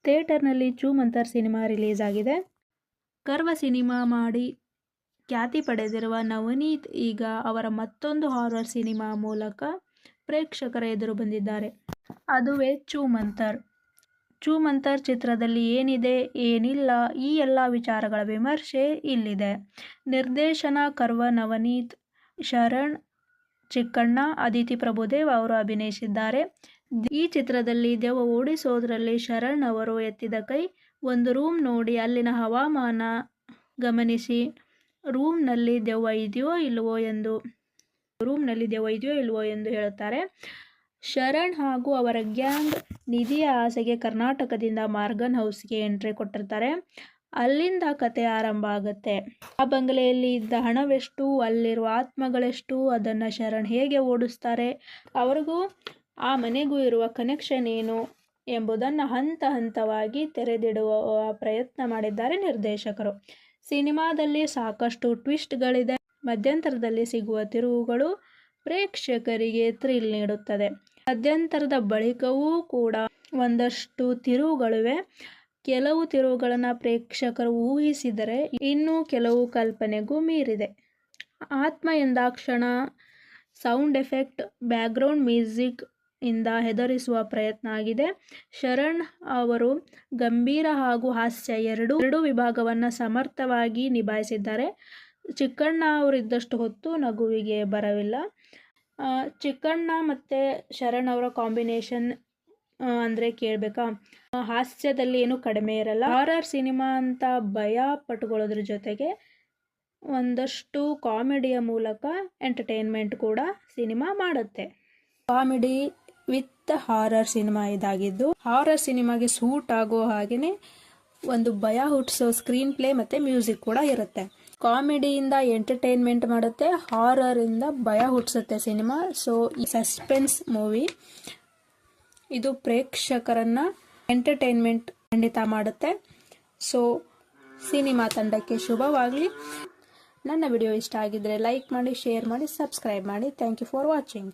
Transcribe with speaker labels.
Speaker 1: ಥಿಯೇಟರ್ನಲ್ಲಿ ಚೂ Mantar cinema release ಆಗಿದೆ. Curve cinema ಮಾಡಿ ಖ್ಯಾತಿ ಪಡೆದಿರುವ ನವನೀತ್ ಈಗ ಅವರ ಮತ್ತೊಂದು ಹಾರರ್ ಸಿನಿಮಾ ಮೂಲಕ ಪ್ರೇಕ್ಷಕರ ಎದುರು ಬಂದಿದ್ದಾರೆ. ಅದುವೇ ಚೂ ಮಂತರ್. ಚೂ ಮಂತರ್ ಚಿತ್ರದಲ್ಲಿ ಏನಿದೆ ಏನಿಲ್ಲ ಈ ಎಲ್ಲ ವಿಚಾರಗಳ ವಿಮರ್ಶೆ ಇಲ್ಲಿದೆ. ನಿರ್ದೇಶನ ಕರ್ವ ನವನೀತ್, ಶರಣ್, ಚಿಕ್ಕಣ್ಣ, ಅದಿತಿ ಪ್ರಭುದೇವ್ ಅವರು ಅಭಿನಯಿಸಿದ್ದಾರೆ. ಈ ಚಿತ್ರದಲ್ಲಿ ದೆವ್ವ ಓಡಿಸೋದ್ರಲ್ಲಿ ಶರಣ್ ಅವರು ಎತ್ತಿದ ಕೈ. ಒಂದು ರೂಮ್ ನೋಡಿ ಅಲ್ಲಿನ ಹವಾಮಾನ ಗಮನಿಸಿ ರೂಮ್ನಲ್ಲಿ ದೆವ್ವ ಇದೆಯೋ ಇಲ್ವೋ ಎಂದು ಹೇಳುತ್ತಾರೆ. ಶರಣ್ ಹಾಗೂ ಅವರ ಗ್ಯಾಂಗ್ ನಿಧಿಯ ಆಸೆಗೆ ಕರ್ನಾಟಕದಿಂದ ಮಾರ್ಗನ್ ಹೌಸ್ಗೆ ಎಂಟ್ರಿ ಕೊಟ್ಟಿರ್ತಾರೆ. ಅಲ್ಲಿಂದ ಕತೆ ಆರಂಭ ಆಗುತ್ತೆ. ಆ ಬಂಗಲೆಯಲ್ಲಿ ಇದ್ದ ಹಣವೆಷ್ಟು, ಅಲ್ಲಿರುವ ಆತ್ಮಗಳೆಷ್ಟು, ಅದನ್ನು ಶರಣ್ ಹೇಗೆ ಓಡಿಸ್ತಾರೆ, ಅವ್ರಿಗೂ ಆ ಮನೆಗೂ ಇರುವ ಕನೆಕ್ಷನ್ ಏನು ಎಂಬುದನ್ನು ಹಂತ ಹಂತವಾಗಿ ತೆರೆದಿಡುವ ಪ್ರಯತ್ನ ಮಾಡಿದ್ದಾರೆ ನಿರ್ದೇಶಕರು. ಸಿನಿಮಾದಲ್ಲಿ ಸಾಕಷ್ಟು ಟ್ವಿಸ್ಟ್ಗಳಿದೆ. ಮಧ್ಯಂತರದಲ್ಲಿ ಸಿಗುವ ತಿರುವುಗಳು ಪ್ರೇಕ್ಷಕರಿಗೆ ಥ್ರಿಲ್ ನೀಡುತ್ತದೆ. ಮಧ್ಯಂತರದ ಬಳಿಕವೂ ಕೂಡ ಒಂದಷ್ಟು ತಿರುವುಗಳಿವೆ. ಕೆಲವು ತಿರುವುಗಳನ್ನು ಪ್ರೇಕ್ಷಕರು ಊಹಿಸಿದರೆ ಇನ್ನೂ ಕೆಲವು ಕಲ್ಪನೆಗೂ ಮೀರಿದೆ. ಆತ್ಮ ಎಂದಾಕ್ಷಣ ಸೌಂಡ್ ಎಫೆಕ್ಟ್, ಬ್ಯಾಕ್ಗ್ರೌಂಡ್ ಮ್ಯೂಸಿಕ್ ಇಂದ ಹೆದರಿಸುವ ಪ್ರಯತ್ನ ಆಗಿದೆ. ಶರಣ್ ಅವರು ಗಂಭೀರ ಹಾಗೂ ಹಾಸ್ಯ ಎರಡೂ ವಿಭಾಗವನ್ನು ಸಮರ್ಥವಾಗಿ ನಿಭಾಯಿಸಿದ್ದಾರೆ. ಚಿಕ್ಕಣ್ಣ ಅವರಿದ್ದಷ್ಟು ಹೊತ್ತು ನಗುವಿಗೆ ಬರವಿಲ್ಲ. ಚಿಕ್ಕಣ್ಣ ಮತ್ತು ಶರಣ್ ಅವರ ಕಾಂಬಿನೇಷನ್ ಅಂದರೆ ಕೇಳಬೇಕಾ? ಹಾಸ್ಯದಲ್ಲಿ ಏನು ಕಡಿಮೆ ಇರಲ್ಲ. ಹಾರರ್ ಸಿನಿಮಾ ಅಂತ ಭಯ ಪಟ್ಕೊಳ್ಳೋದ್ರ ಜೊತೆಗೆ ಒಂದಷ್ಟು ಕಾಮಿಡಿಯ ಮೂಲಕ ಎಂಟರ್ಟೈನ್ಮೆಂಟ್ ಕೂಡ ಸಿನಿಮಾ ಮಾಡುತ್ತೆ. ಕಾಮಿಡಿ ವಿತ್ ಹಾರರ್ ಸಿನಿಮಾ ಇದಾಗಿದ್ದು, ಹಾರರ್ ಸಿನಿಮಾಗೆ ಸೂಟ್ ಆಗೋ ಹಾಗೆಯೇ ಒಂದು ಭಯ ಹುಟ್ಟಿಸೋ ಸ್ಕ್ರೀನ್ ಪ್ಲೇ ಮತ್ತು ಮ್ಯೂಸಿಕ್ ಕೂಡ ಇರುತ್ತೆ. ಕಾಮಿಡಿಯಿಂದ ಎಂಟರ್ಟೈನ್ಮೆಂಟ್ ಮಾಡುತ್ತೆ, ಹಾರರಿಂದ ಭಯ ಹುಟ್ಟಿಸುತ್ತೆ ಸಿನಿಮಾ. ಸೊ ಈ ಸಸ್ಪೆನ್ಸ್ ಮೂವಿ ಇದು ಪ್ರೇಕ್ಷಕರನ್ನ ಎಂಟರ್ಟೈನ್ಮೆಂಟ್ ಖಂಡಿತ ಮಾಡುತ್ತೆ. ಸೊ ಸಿನಿಮಾ ತಂಡಕ್ಕೆ ಶುಭವಾಗಲಿ. ನನ್ನ ವಿಡಿಯೋ ಇಷ್ಟ ಆಗಿದ್ರೆ ಲೈಕ್ ಮಾಡಿ, ಶೇರ್ ಮಾಡಿ, ಸಬ್ಸ್ಕ್ರೈಬ್ ಮಾಡಿ. Thank you for watching.